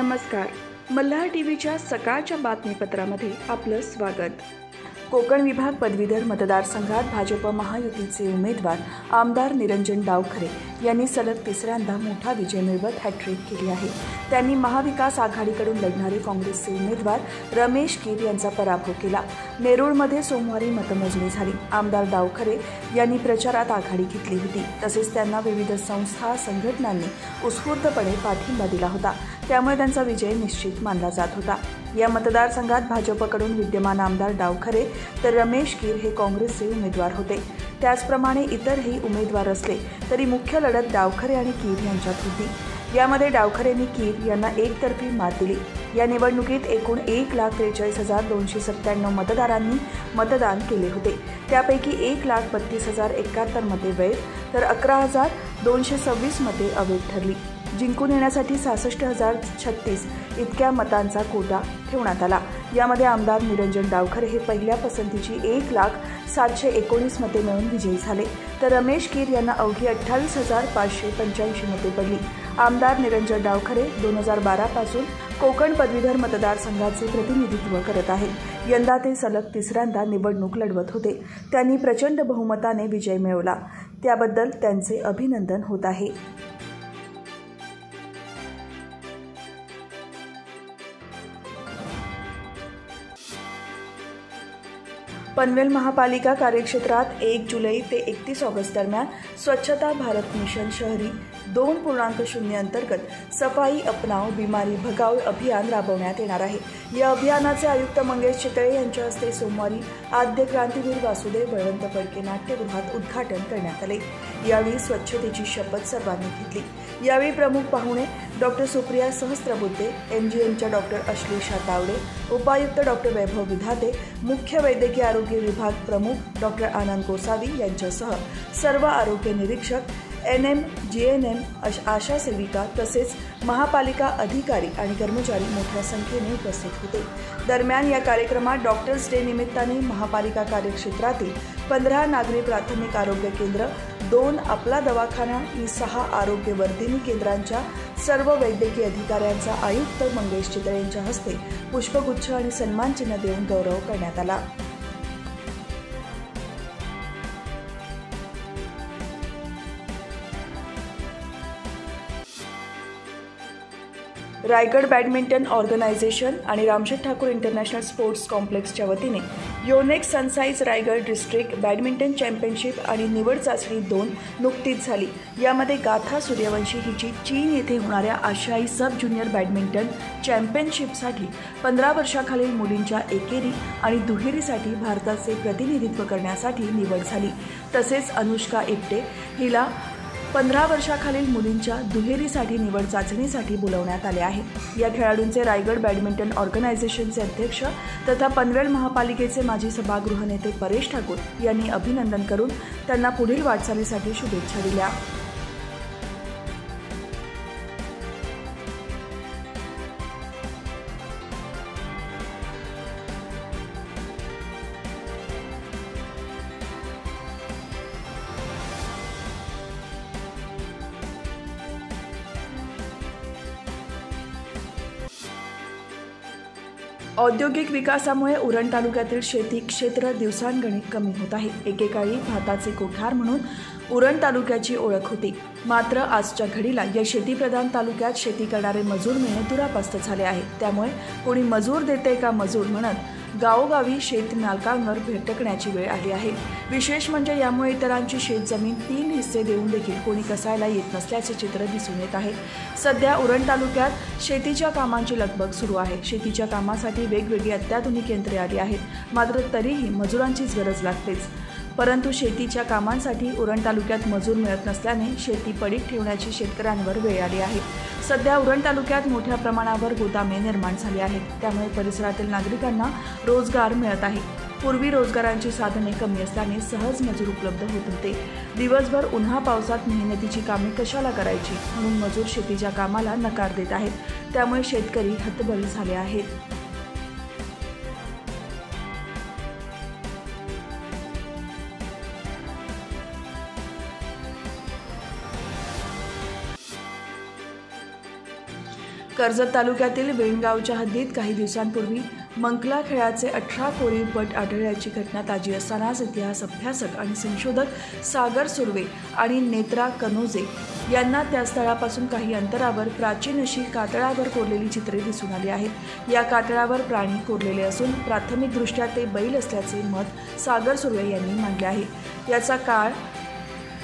नमस्कार. मल्हार टीव्हीच्या सकाळच्या बातमीपत्रामध्ये आपलं स्वागत. कोकण विभाग पदवीधर मतदारसंघात भाजप महायुतीचे उमेदवार आमदार निरंजन डावखरे यांनी सलग तिसऱ्यांदा मोठा विजय मिळवत हॅट्रिक केली आहे. त्यांनी महाविकास आघाडीकडून लढणारे काँग्रेसचे उमेदवार रमेश कीर यांचा पराभव केला. नेरूळमध्ये सोमवारी मतमोजणी झाली. आमदार डावखरे यांनी प्रचारात आघाडी घेतली होती. तसेच त्यांना विविध संस्था संघटनांनी उत्स्फूर्तपणे पाठिंबा दिला होता. त्यामुळे त्यांचा विजय निश्चित मानला जात होता. या मतदारसंघात भाजपकडून विद्यमान आमदार डावखरे तर रमेश कीर हे काँग्रेसचे उमेदवार होते. त्याचप्रमाणे इतरही उमेदवार असले तरी मुख्य लढत डावखरे आणि कीर यांच्यात होती. यामध्ये डावखरेंनी कीर यांना एकतर्फी मात दिली. या निवडणुकीत एकूण 1,43,297 मतदारांनी मतदान केले होते. त्यापैकी 1,32,071 मते वैध तर 11,226 मते अवैध ठरली. जिंकून येण्यासाठी 66,036 इतक्या मतांचा कोटा ठेवण्यात आला. यामध्ये आमदार निरंजन डावखरे हे पहिल्या पसंतीची 1,07,19 मते मिळवून विजयी झाले, तर रमेश कीर यांना अवघी 28,585 मते पडली. आमदार निरंजन डावखरे 2012 पासून कोकण पदवीधर मतदारसंघाचे प्रतिनिधित्व करत आहेत. यंदा ते सलग तिसऱ्यांदा निवडणूक लढवत होते. त्यांनी प्रचंड बहुमताने विजय मिळवला, त्याबद्दल त्यांचे अभिनंदन होत आहे. पनवेल महापालिका कार्यक्षेत्रात 1 जुलै ते 31 ऑगस्ट दरम्यान स्वच्छता भारत मिशन शहरी 2.0 अंतर्गत सफाई अपनाव बीमारी भगाव अभियान राबवण्यात येणार आहे. या अभियानाचे आयुक्त मंगेश चितळे यांच्या हस्ते सोमवारी आद्य क्रांतीवीर वासुदेव बळवंत फडके नाट्यगृहात उद्घाटन करण्यात आले. यावेळी स्वच्छतेची शपथ सर्वांनी घेतली. यावेळी प्रमुख पाहुणे डॉक्टर सुप्रिया सहस्त्रबुद्धे, MGMच्या डॉक्टर अश्लेषा तावडे, उपायुक्त डॉक्टर वैभव विधाते, मुख्य वैद्यकीय आरोग्य विभाग प्रमुख डॉक्टर आनंद गोसावी यांच्यासह सर्व आरोग्य निरीक्षक, NM, GNM, आशा सेविका तसेच महापालिका अधिकारी आणि कर्मचारी मोठ्या संख्येने उपस्थित होते. दरम्यान या कार्यक्रमात डॉक्टर्स डे निमित्ताने महापालिका कार्यक्षेत्रातील 15 नागरी प्राथमिक आरोग्य केंद्र, 2 आपला दवाखाना ही 6 आरोग्य वर्धिनी केंद्रांच्या सर्व वैद्यकीय अधिकाऱ्यांचा आयुक्त मंगेश चितळे यांच्या हस्ते पुष्पगुच्छ आणि सन्मानचिन्ह देऊन गौरव करण्यात आला. रायगड बॅडमिंटन ऑर्गनायझेशन आणि रामशेठ ठाकूर इंटरनॅशनल स्पोर्ट्स कॉम्प्लेक्सच्या वतीने Yonex Sunrise Raigad district badminton championship आणि निवड चाचणी 2 नुकतीच झाली. यामध्ये गाथा सूर्यवंशी हिची चीन येथे होणाऱ्या आशियाई सब ज्युनियर बॅडमिंटन चॅम्पियनशिपसाठी 15 वर्षाखालील मुलींच्या एकेरी आणि दुहेरीसाठी भारताचे प्रतिनिधित्व करण्यासाठी निवड झाली. तसेच अनुष्का इप्टे हिला 15 वर्षाखालील मुलींच्या दुहेरीसाठी निवड चाचणीसाठी बोलवण्यात आले आहे. या खेळाडूंचे रायगड बॅडमिंटन ऑर्गनायझेशनचे अध्यक्ष तथा पनवेल महापालिकेचे माजी सभागृह नेते परेश ठाकूर यांनी अभिनंदन करून त्यांना पुढील वाटचालीसाठी शुभेच्छा दिल्या. औद्योगिक विकासामुळे उरण तालुक्यातील शेती क्षेत्र दिवसांगणिक कमी होत आहे. एकेकाळी भाताचे कोठार म्हणून उरण तालुक्याची ओळख होती. मात्र आजच्या घडीला या शेतीप्रधान तालुक्यात शेती करणारे मजूर मिळणे दुरापास्त झाले आहे. त्यामुळे कोणी मजूर देते का मजूर म्हणत गावोगावी शेत मालकांवर भटकण्याची वेळ आली आहे. विशेष म्हणजे यामुळे इतरांची शेतजमीन 3 हिस्से देऊन देखील कोणी कसायला येत नसल्याचे चित्र दिसून येत आहे. सध्या उरण तालुक्यात शेतीच्या कामांची लगबग सुरू आहे. शेतीच्या कामासाठी वेगवेगळी अत्याधुनिक यंत्रे आली आहेत. मात्र तरीही मजुरांचीच गरज लागतेच. परंतु शेतीच्या कामांसाठी उरण तालुक्यात मजूर मिळत नसल्याने शेती पडीक ठेवण्याची शेतकऱ्यांवर वेळ आली आहे. सध्या उरण तालुक्यात मोठ्या प्रमाणावर गोदामे निर्माण झाली आहेत. त्यामुळे परिसरातील नागरिकांना रोजगार मिळत आहे. पूर्वी रोजगारांची साधने कमी असल्याने सहज मजूर उपलब्ध होत होते. दिवसभर उन्हा पावसात मेहनतीची कामे कशाला करायची म्हणून मजूर शेतीच्या कामाला नकार देत आहेत. त्यामुळे शेतकरी हतबल झाले आहेत. कर्जत तालुक्यातील वेणगावच्या हद्दीत काही दिवसांपूर्वी मंकला खेळाचे 18 कोरीव पट आढळल्याची घटना ताजी असतानाच इतिहास अभ्यासक आणि संशोधक सागर सुर्वे आणि नेत्रा कनोजे यांना त्या स्थळापासून काही अंतरावर प्राचीन अशी कातळावर कोरलेली चित्रे दिसून आली आहेत। या कातळावर प्राणी कोरलेले असून प्राथमिकदृष्ट्या ते बैल असल्याचे मत सागर सुर्वे यांनी मांडले आहे। याचा काळ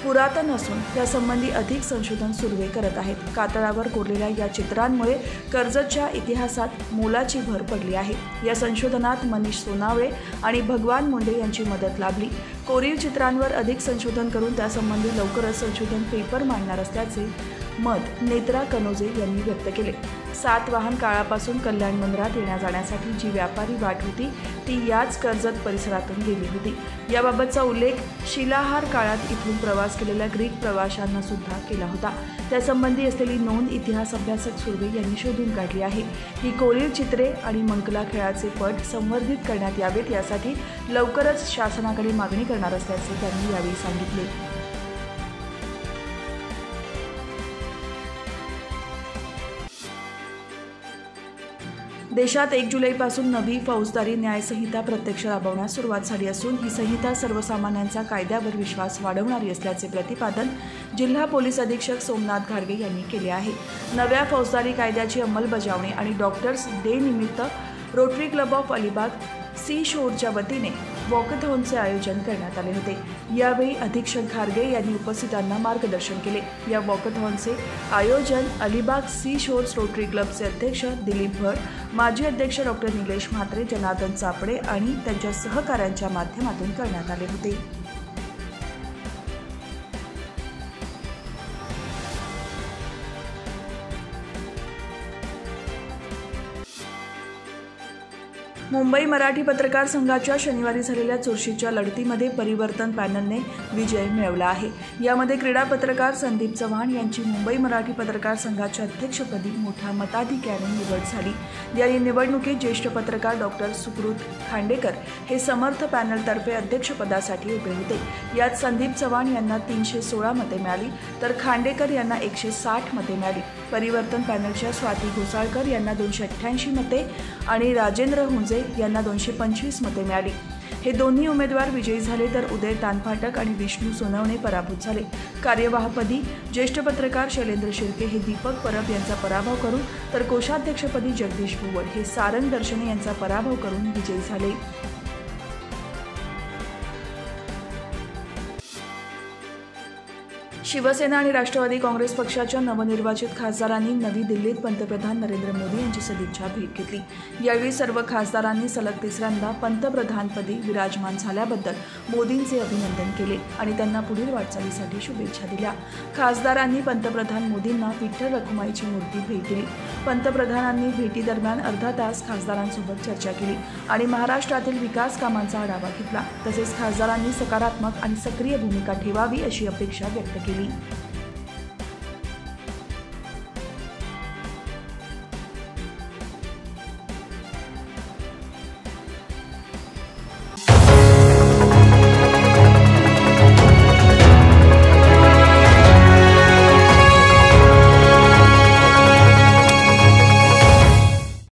पुरातन असून त्यासंबंधी अधिक संशोधन सुर्वे करत आहेत। कातळावर कोरलेल्या या चित्रांमुळे कर्जतच्या इतिहासात मोलाची भर पडली आहे। या संशोधनात मनीष सोनावळे आणि भगवान मुंडे यांची मदत लाभली। कोरीव चित्रांवर अधिक संशोधन करून त्यासंबंधी लवकरच संशोधन पेपर मांडणार असल्याचे मत नेत्रा कनोजे यांनी व्यक्त केले। सातवाहन काळापासून कल्याण मंदिरात येण्या जाण्यासाठी जी व्यापारी वाट होती ती याच कर्जत परिसरातून गेली होती। याबाबतचा उल्लेख शिलाहार काळात इथून प्रवास केलेल्या ग्रीक प्रवाशांना सुद्धा केला होता। त्यासंबंधी असलेली नोंद इतिहास अभ्यासक सुर्वे यांनी शोधून काढली आहे। ही कोरीव चित्रे आणि मंकला खेळाचे पट संवर्धित करण्यात यावेत यासाठी लवकरच शासनाकडे मागणी करणार असल्याचे त्यांनी यावेळी सांगितले। देशात 1 जुलैपासून नवी फौजदारी न्यायसंहिता प्रत्यक्ष राबवण्यास सुरुवात झाली असून ही संहिता सर्वसामान्यांचा कायद्यावर विश्वास वाढवणारी असल्याचे प्रतिपादन जिल्हा पोलीस अधीक्षक सोमनाथ घाडगे यांनी केले आहे। नव्या फौजदारी कायद्याची अंमलबजावणी आणि डॉक्टर्स डे निमित्त Rotary club of Alibag sea शोरच्या वतीने वॉकथॉनचे आयोजन करण्यात आले होते। यावेळी अधीक्षक घाडगे यांनी उपस्थितांना मार्गदर्शन केले। या वॉकथॉनचे आयोजन अलिबाग सी शोर्स रोटरी क्लबचे अध्यक्ष दिलीप भट, माजी अध्यक्ष डॉक्टर निलेश म्हात्रे, जनार्दन चापडे आणि त्यांच्या सहकाऱ्यांच्या माध्यमातून करण्यात आले होते। मुंबई मराठी पत्रकार संघाच्या शनिवारी झालेल्या चुरशीच्या लढतीमध्ये परिवर्तन पॅनलने विजय मिळवला आहे। यामध्ये क्रीडा पत्रकार संदीप चव्हाण यांची मुंबई मराठी पत्रकार संघाच्या अध्यक्षपदी मोठ्या मताधिक्याने निवड झाली। या निवडणुकीत ज्येष्ठ पत्रकार डॉक्टर सुकृत खांडेकर हे समर्थ पॅनलतर्फे अध्यक्षपदासाठी उभे होते। यात संदीप चव्हाण यांना 316 मते मिळाली तर खांडेकर यांना 160 मते मिळाली। परिवर्तन पॅनलच्या स्वाती घोसाळकर यांना 288 मते आणि राजेंद्र हुंजे यांना 225 मते मिळाली। हे दोन्ही उमेदवार विजयी झाले तर उदय तानफाटक आणि विष्णू सोनवणे पराभूत झाले। कार्यवाहपदी ज्येष्ठ पत्रकार शैलेंद्र शिर्के हे दीपक परब यांचा पराभव करून तर कोषाध्यक्षपदी जगदीश भुवड हे सारंग दर्शने यांचा पराभव करून विजयी झाले। शिवसेना आणि राष्ट्रवादी काँग्रेस पक्षाच्या नवनिर्वाचित खासदारांनी नवी दिल्लीत पंतप्रधान नरेंद्र मोदी यांची सदिच्छा भेट घेतली। यावेळी सर्व खासदारांनी सलग तिसऱ्यांदा पंतप्रधानपदी विराजमान झाल्याबद्दल मोदींचे अभिनंदन केले आणि त्यांना पुढील वाटचालीसाठी शुभेच्छा दिल्या। खासदारांनी पंतप्रधान मोदींना विठ्ठल रखुमाईची मूर्ती भेट दिली। पंतप्रधानांनी भेटीदरम्यान अर्धा तास खासदारांसोबत चर्चा केली आणि महाराष्ट्रातील विकास कामांचा आढावा घेतला। तसेच खासदारांनी सकारात्मक आणि सक्रिय भूमिका ठेवावी अशी अपेक्षा व्यक्त केली।